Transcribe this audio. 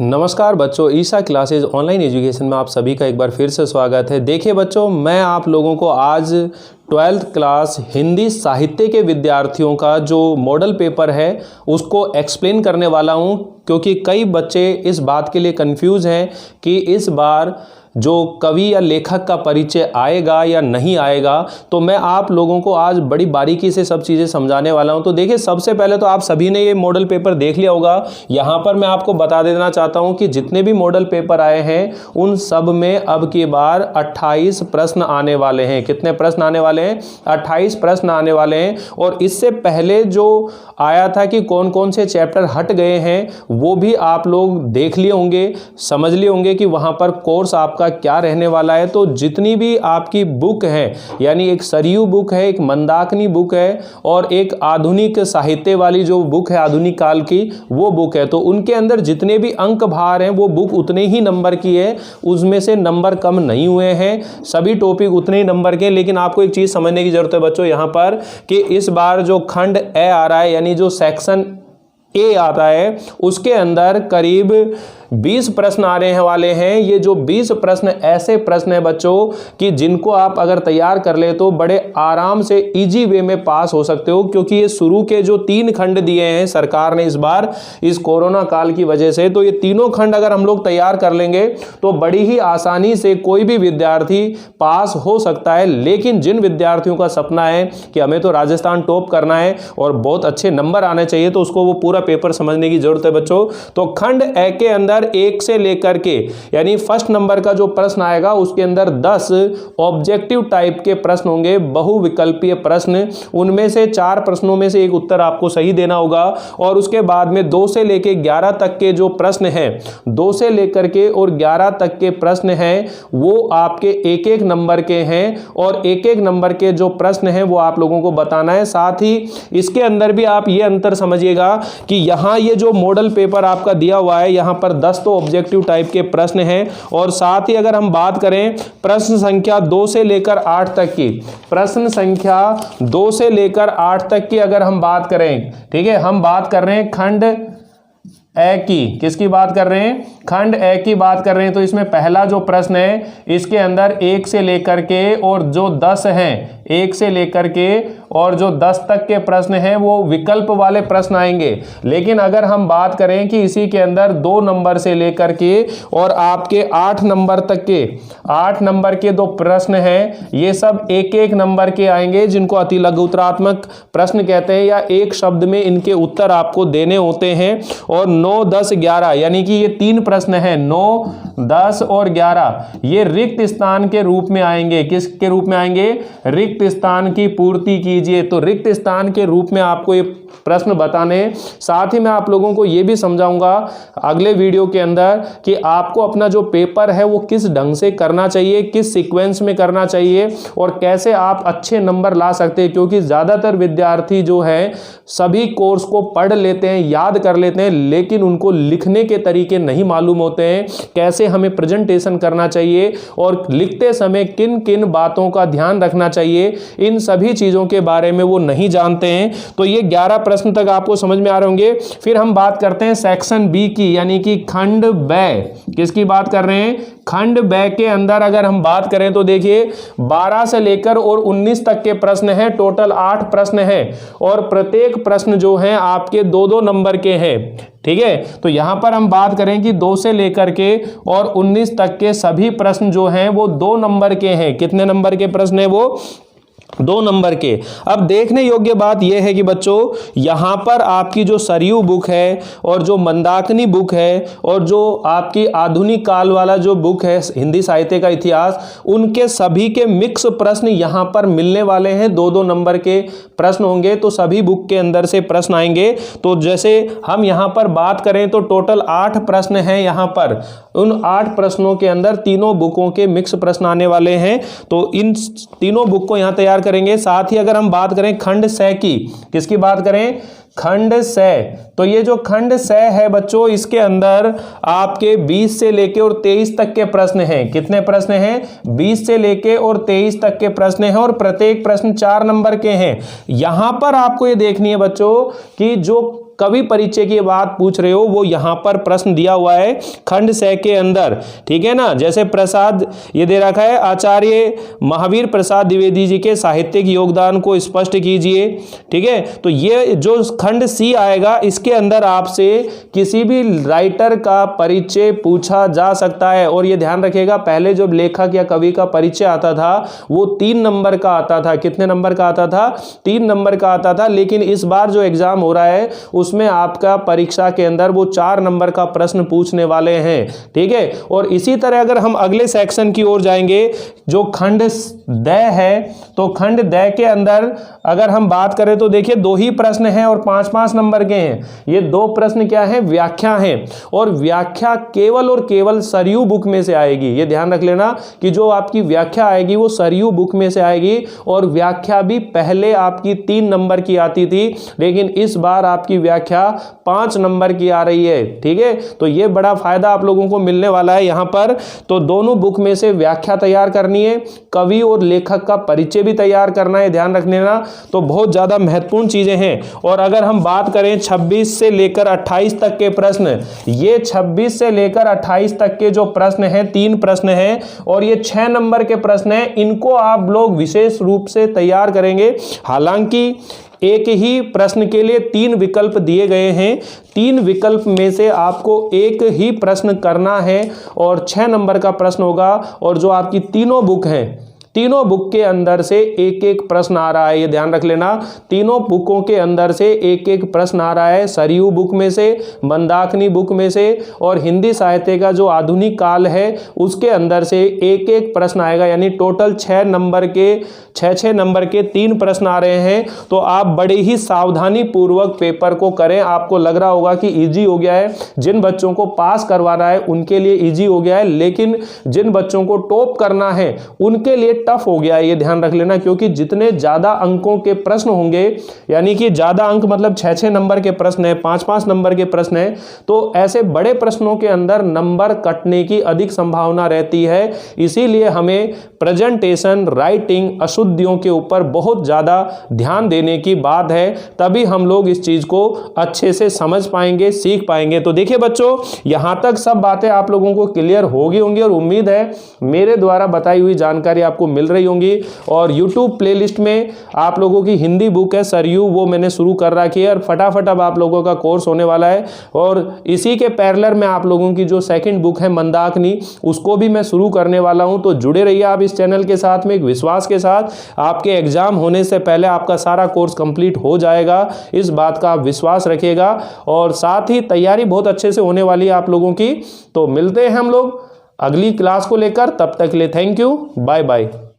नमस्कार बच्चों, Isha classes online education में आप सभी का एक बार फिर से स्वागत है। देखिए बच्चों, मैं आप लोगों को आज 12th क्लास हिंदी साहित्य के विद्यार्थियों का जो मॉडल पेपर है उसको एक्सप्लेन करने वाला हूं, क्योंकि कई बच्चे इस बात के लिए कंफ्यूज हैं कि इस बार जो कवि या लेखक का परिचय आएगा या नहीं आएगा। तो मैं आप लोगों को आज बड़ी बारीकी से सब चीज़ें समझाने वाला हूं। तो देखिए, सबसे पहले तो आप सभी ने ये मॉडल पेपर देख लिया होगा। यहाँ पर मैं आपको बता देना चाहता हूं कि जितने भी मॉडल पेपर आए हैं उन सब में अब की बार 28 प्रश्न आने वाले हैं। कितने प्रश्न आने वाले हैं? 28 प्रश्न आने वाले हैं। और इससे पहले जो आया था कि कौन कौन से चैप्टर हट गए हैं वो भी आप लोग देख लिए होंगे, समझ लिए होंगे कि वहाँ पर कोर्स आपका क्या रहने वाला है। तो जितनी भी आपकी बुक है, यानी एक सरयू बुक है, एक मंदाकिनी बुक है और एक आधुनिक साहित्य वाली जो बुक है आधुनिक काल की, वो बुक है। तो उनके अंदर जितने भी अंक भार हैं वो बुक उतने ही नंबर की है, उसमें से नंबर कम नहीं हुए हैं। सभी टॉपिक उतने ही नंबर के। लेकिन आपको एक चीज समझने की जरूरत है बच्चों यहाँ पर कि इस बार जो खंड ए आ रहा है, यानी जो सेक्शन ए आता है, उसके अंदर करीब 20 प्रश्न आने वाले हैं। ये जो 20 प्रश्न ऐसे प्रश्न हैं बच्चों कि जिनको आप अगर तैयार कर ले तो बड़े आराम से इजी वे में पास हो सकते हो, क्योंकि ये शुरू के जो 3 खंड दिए हैं सरकार ने इस बार इस कोरोना काल की वजह से, तो ये तीनों खंड अगर हम लोग तैयार कर लेंगे तो बड़ी ही आसानी से कोई भी विद्यार्थी पास हो सकता है। लेकिन जिन विद्यार्थियों का सपना है कि हमें तो राजस्थान टॉप करना है और बहुत अच्छे नंबर आने चाहिए, तो उसको वो पूरा पेपर समझने की जरूरत है बच्चों। तो खंड ए के अंदर 1 से लेकर के, यानी फर्स्ट नंबर का जो प्रश्न आएगा उसके अंदर 10 ऑब्जेक्टिव टाइप के प्रश्न होंगे, बहुविकल्पीय प्रश्न। उनमें से 4 प्रश्नों में से एक उत्तर आपको सही देना होगा। और उसके बाद में 2 से लेकर 11 तक के जो प्रश्न हैं, 2 से लेकर के और 11 तक के प्रश्न हैं वो आपके एक एक नंबर के हैं। और एक एक नंबर के जो प्रश्न हैं वो आप लोगों को बताना है। साथ ही इसके अंदर भी आप ये अंतर समझिएगा कि यहाँ ये जो मॉडल पेपर आपका दिया हुआ है, यहाँ पर 10 तो ऑब्जेक्टिव टाइप के प्रश्न हैं। और साथ ही अगर हम बात करें प्रश्न संख्या 2 से लेकर 8 तक की, प्रश्न संख्या 2 से लेकर 8 तक की अगर हम बात करें, ठीक है, हम बात कर रहे हैं खंड ए की। किसकी बात कर रहे हैं? खंड ए की बात कर रहे हैं। तो इसमें पहला जो प्रश्न है इसके अंदर 1 से लेकर के और जो 10 हैं, 1 से लेकर के और जो 10 तक के प्रश्न हैं वो विकल्प वाले प्रश्न आएंगे। लेकिन अगर हम बात करें कि इसी के अंदर 2 नंबर से लेकर के और आपके 8 नंबर तक के 8 नंबर के 2 प्रश्न हैं, ये सब एक एक नंबर के आएंगे, जिनको अति लघुत्तरात्मक प्रश्न कहते हैं, या एक शब्द में इनके उत्तर आपको देने होते हैं। और 9, 10, 11 यानी कि ये 3 प्रश्न हैं, 9, 10 और 11, ये रिक्त स्थान के रूप में आएंगे। किसके रूप में आएंगे? रिक्त स्थान की पूर्ति कीजिए। तो रिक्त स्थान के रूप में आपको ये प्रश्न बताने। साथ ही मैं आप लोगों को ये भी समझाऊंगा अगले वीडियो के अंदर कि आपको अपना जो पेपर है वो किस ढंग से करना चाहिए, किस सीक्वेंस में करना चाहिए और कैसे आप अच्छे नंबर ला सकते हैं। क्योंकि ज़्यादातर विद्यार्थी जो हैं सभी कोर्स को पढ़ लेते हैं, याद कर लेते हैं, लेकिन उनको लिखने के तरीके नहीं मालूम होते हैं, कैसे हमें प्रेजेंटेशन करना चाहिए और लिखते समय किन किन बातों का ध्यान रखना चाहिए, इन सभी चीज़ों के बारे में वो नहीं जानते हैं। तो ये 11 प्रश्न तक आपको समझ में आ रहे होंगे। फिर हम बात करते हैं सेक्शन बी की, यानी कि खंड ब। किसकी बात कर रहे हैं? खंड ब के अंदर अगर हम बात करें तो देखिए 12 से लेकर और 19 तक के प्रश्न हैं। टोटल 8 प्रश्न हैं और प्रत्येक प्रश्न जो हैं आपके 2-2 नंबर के हैं। ठीक है, तो यहां पर हम बात करें कि 2 से लेकर के और 19 तक के सभी प्रश्न जो हैं वो 2 नंबर के हैं। कितने नंबर के प्रश्न है वो? 2 नंबर के। अब देखने योग्य बात यह है कि बच्चों यहाँ पर आपकी जो सरयू बुक है और जो मंदाकिनी बुक है और जो आपकी आधुनिक काल वाला जो बुक है हिंदी साहित्य का इतिहास, उनके सभी के मिक्स प्रश्न यहाँ पर मिलने वाले हैं। 2-2 नंबर के प्रश्न होंगे, तो सभी बुक के अंदर से प्रश्न आएंगे। तो जैसे हम यहाँ पर बात करें तो टोटल 8 प्रश्न हैं यहाँ पर। उन 8 प्रश्नों के अंदर तीनों बुकों के मिक्स प्रश्न आने वाले हैं। तो इन तीनों बुक को यहाँ तैयार करेंगे। साथ ही अगर हम बात करें खंड स की, किसकी बात करें? खंड स। तो ये जो खंड स है बच्चों, इसके अंदर आपके 20 से लेके और 23 तक के प्रश्न हैं। कितने प्रश्न हैं? 20 से लेके और 23 तक के प्रश्न हैं और प्रत्येक प्रश्न 4 नंबर के हैं। यहां पर आपको ये देखनी है बच्चों कि जो कवि परिचय की बात पूछ रहे हो वो यहाँ पर प्रश्न दिया हुआ है खंड 6 के अंदर, ठीक है ना। जैसे प्रसाद ये दे रखा है, आचार्य महावीर प्रसाद द्विवेदी जी के साहित्यिक योगदान को स्पष्ट कीजिए, ठीक है। तो ये जो खंड सी आएगा इसके अंदर आपसे किसी भी राइटर का परिचय पूछा जा सकता है। और ये ध्यान रखिएगा, पहले जो लेखक या कवि का परिचय आता था वो 3 नंबर का आता था। कितने नंबर का आता था? 3 नंबर का आता था। लेकिन इस बार जो एग्जाम हो रहा है उसमें आपका परीक्षा के अंदर वो 4 नंबर का प्रश्न पूछने वाले हैं, ठीक है। और इसी तरह अगर हम अगले सेक्शन की ओर जाएंगे, जो खंड द है, तो खंड द के अंदर अगर हम बात करें तो देखिए 2 ही प्रश्न हैं और 5-5 नंबर के हैं। ये 2 प्रश्न क्या है? व्याख्या है। और व्याख्या केवल और केवल सरयू बुक में से आएगी। ये ध्यान रख लेना कि जो आपकी व्याख्या आएगी वो सरयू बुक में से आएगी। और व्याख्या भी पहले आपकी 3 नंबर की आती थी, लेकिन इस बार आपकी व्याख्या 5 नंबर की आ रही है, ठीक है। तो ये बड़ा फायदा आप लोगों को मिलने वाला है यहाँ पर। तो दोनों बुक में से व्याख्या तैयार करनी है, कवि और लेखक का परिचय भी तैयार करना है, ध्यान रख लेना। तो बहुत ज्यादा महत्वपूर्ण चीजें हैं। और अगर हम बात करें 26 से लेकर 28 तक के प्रश्न, ये 26 से लेकर 28 तक के जो प्रश्न हैं, 3 प्रश्न हैं और ये 6 नंबर के प्रश्न हैं, इनको आप लोग विशेष रूप से तैयार करेंगे। हालांकि एक ही प्रश्न के लिए 3 विकल्प दिए गए हैं, 3 विकल्प में से आपको एक ही प्रश्न करना है और 6 नंबर का प्रश्न होगा। और जो आपकी तीनों बुक हैं, तीनों बुक के अंदर से एक एक प्रश्न आ रहा है, ये ध्यान रख लेना। तीनों बुकों के अंदर से एक एक प्रश्न आ रहा है, सरयू बुक में से, मंदाकिनी बुक में से और हिंदी साहित्य का जो आधुनिक काल है उसके अंदर से एक एक प्रश्न आएगा। यानी टोटल 6 नंबर के 6 नंबर के 3 प्रश्न आ रहे हैं। तो आप बड़े ही सावधानी पूर्वक पेपर को करें। आपको लग रहा होगा कि इजी हो गया है, जिन बच्चों को पास करवाना है उनके लिए इजी हो गया है, लेकिन जिन बच्चों को टॉप करना है उनके लिए टफ हो गया है, ये ध्यान रख लेना। क्योंकि जितने ज्यादा अंकों के प्रश्न होंगे, यानी कि ज्यादा अंक मतलब 6-6 नंबर के प्रश्न है, 5-5 नंबर के प्रश्न है, तो ऐसे बड़े प्रश्नों के अंदर नंबर कटने की अधिक संभावना रहती है। इसीलिए हमें प्रेजेंटेशन, राइटिंग, अशुद्धियों के ऊपर बहुत ज्यादा ध्यान देने की बात है, तभी हम लोग इस चीज को अच्छे से समझ पाएंगे, सीख पाएंगे। तो देखिए बच्चों, यहां तक सब बातें आप लोगों को क्लियर होगी होंगी और उम्मीद है मेरे द्वारा बताई हुई जानकारी आपको मिल रही होंगी। और YouTube प्लेलिस्ट में आप लोगों की हिंदी बुक है सरयू, वो मैंने शुरू कर रखी है और फटाफट अब आप लोगों का कोर्स होने वाला है। और इसी के पैरेलल में आप लोगों की जो सेकंड बुक है मंदाकिनी, उसको भी मैं शुरू करने वाला हूं। तो जुड़े रहिए आप इस चैनल के साथ में, एक विश्वास के साथ। आपके एग्जाम होने से पहले आपका सारा कोर्स कंप्लीट हो जाएगा, इस बात का आप विश्वास रखिएगा। और साथ ही तैयारी बहुत अच्छे से होने वाली है आप लोगों की। तो मिलते हैं हम लोग अगली क्लास को लेकर, तब तक के लिए थैंक यू, बाय बाय।